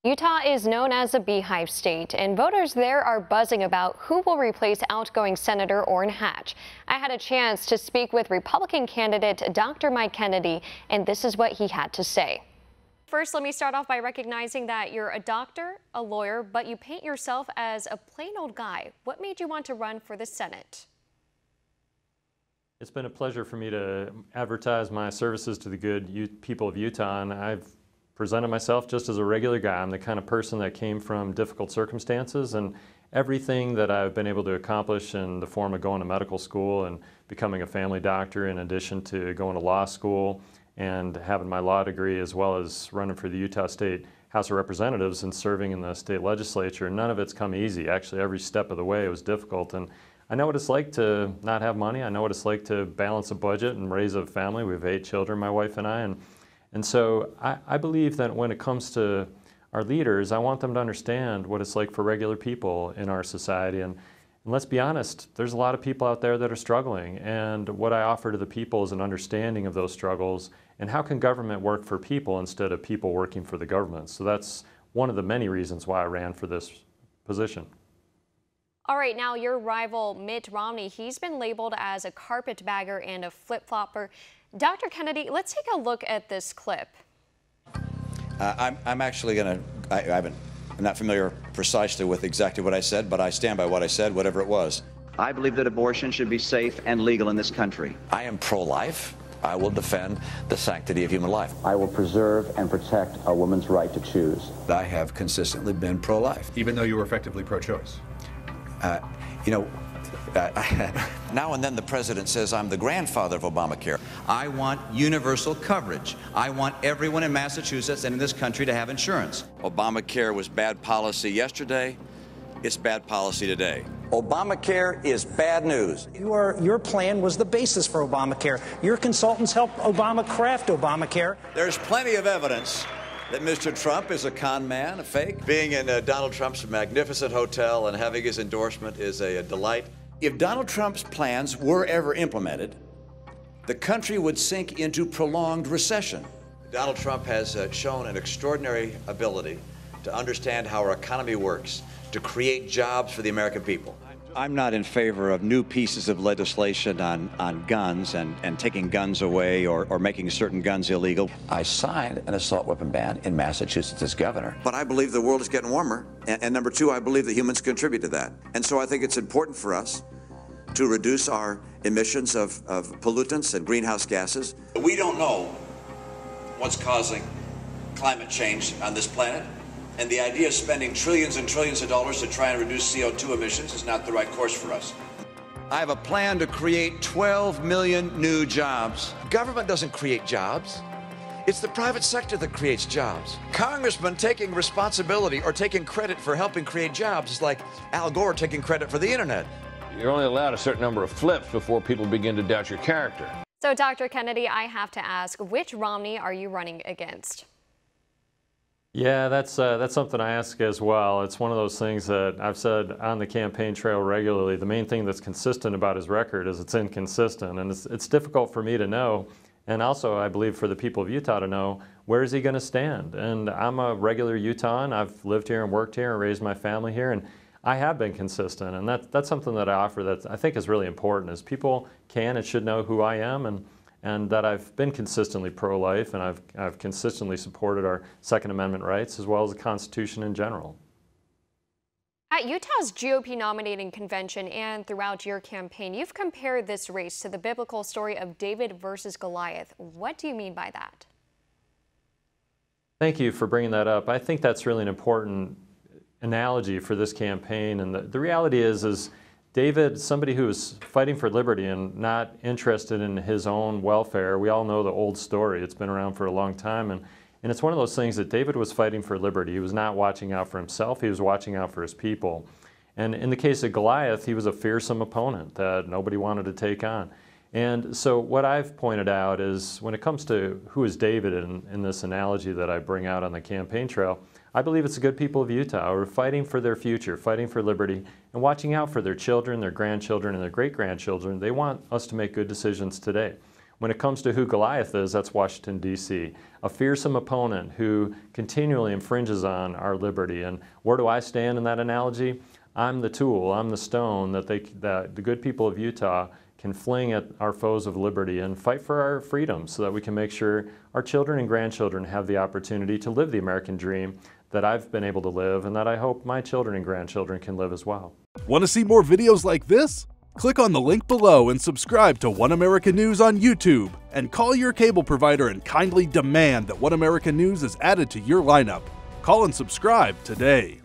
Utah is known as a beehive state, and voters there are buzzing about who will replace outgoing Senator Orrin Hatch. I had a chance to speak with Republican candidate Dr. Mike Kennedy, and this is what he had to say. First, let me start off by recognizing that you're a doctor, a lawyer, but you paint yourself as a plain old guy. What made you want to run for the Senate? It's been a pleasure for me to advertise my services to the good people of Utah, and I've presented myself just as a regular guy. I'm the kind of person that came from difficult circumstances, and everything that I've been able to accomplish in the form of going to medical school and becoming a family doctor, in addition to going to law school and having my law degree, as well as running for the Utah State House of Representatives and serving in the state legislature, none of it's come easy. Actually, every step of the way it was difficult. And I know what it's like to not have money. I know what it's like to balance a budget and raise a family. We have 8 children, my wife and I. And so I believe that when it comes to our leaders, I want them to understand what it's like for regular people in our society. And let's be honest, there's a lot of people out there that are struggling. And what I offer to the people is an understanding of those struggles and how can government work for people instead of people working for the government. So that's one of the many reasons why I ran for this position. All right, now your rival Mitt Romney, he's been labeled as a carpetbagger and a flip-flopper. Dr. Kennedy, let's take a look at this clip. I'm actually going to, I'm not familiar precisely with exactly what I said, but I stand by what I said, whatever it was. I believe that abortion should be safe and legal in this country. I am pro-life. I will defend the sanctity of human life. I will preserve and protect a woman's right to choose. I have consistently been pro-life. Even though you were effectively pro-choice? Now and then the president says I'm the grandfather of Obamacare. I want universal coverage. I want everyone in Massachusetts and in this country to have insurance. Obamacare was bad policy yesterday. It's bad policy today. Obamacare is bad news. Your plan was the basis for Obamacare. Your consultants helped Obama craft Obamacare. There's plenty of evidence that Mr. Trump is a con man, a fake. Being in Donald Trump's magnificent hotel and having his endorsement is a delight. If Donald Trump's plans were ever implemented, the country would sink into prolonged recession. Donald Trump has shown an extraordinary ability to understand how our economy works, to create jobs for the American people. I'm not in favor of new pieces of legislation on guns and taking guns away or making certain guns illegal. I signed an assault weapon ban in Massachusetts as governor. But I believe the world is getting warmer. And number 2, I believe that humans contribute to that. And so I think it's important for us to reduce our emissions of pollutants and greenhouse gases. We don't know what's causing climate change on this planet. And the idea of spending trillions and trillions of dollars to try and reduce CO2 emissions is not the right course for us. I have a plan to create 12 million new jobs. Government doesn't create jobs. It's the private sector that creates jobs. Congressmen taking responsibility or taking credit for helping create jobs is like Al Gore taking credit for the internet. You're only allowed a certain number of flips before people begin to doubt your character. So, Dr. Kennedy, I have to ask, which Romney are you running against? Yeah, that's something I ask as well. It's one of those things that I've said on the campaign trail regularly. The main thing that's consistent about his record is it's inconsistent, and it's difficult for me to know, and also I believe for the people of Utah to know, where is he going to stand? And I'm a regular Utahn. I've lived here and worked here and raised my family here, and I have been consistent, and that's something that I offer that I think is really important, is people can and should know who I am, and that I've been consistently pro-life, and I've consistently supported our Second Amendment rights as well as the Constitution in general. At Utah's GOP nominating convention and throughout your campaign, you've compared this race to the biblical story of David versus Goliath. What do you mean by that? Thank you for bringing that up. I think that's really an important analogy for this campaign, and the reality is David, somebody who was fighting for liberty and not interested in his own welfare. We all know the old story. It's been around for a long time. And it's one of those things that David was fighting for liberty. He was not watching out for himself. He was watching out for his people. And in the case of Goliath, he was a fearsome opponent that nobody wanted to take on. And so what I've pointed out is when it comes to who is David in this analogy that I bring out on the campaign trail, I believe it's the good people of Utah who are fighting for their future, fighting for liberty, and watching out for their children, their grandchildren, and their great-grandchildren. They want us to make good decisions today. When it comes to who Goliath is, that's Washington, D.C., a fearsome opponent who continually infringes on our liberty. And where do I stand in that analogy? I'm the tool, I'm the stone that the good people of Utah can fling at our foes of liberty and fight for our freedom so that we can make sure our children and grandchildren have the opportunity to live the American dream that I've been able to live and that I hope my children and grandchildren can live as well. Want to see more videos like this? Click on the link below and subscribe to One America News on YouTube, and call your cable provider and kindly demand that One America News is added to your lineup. Call and subscribe today.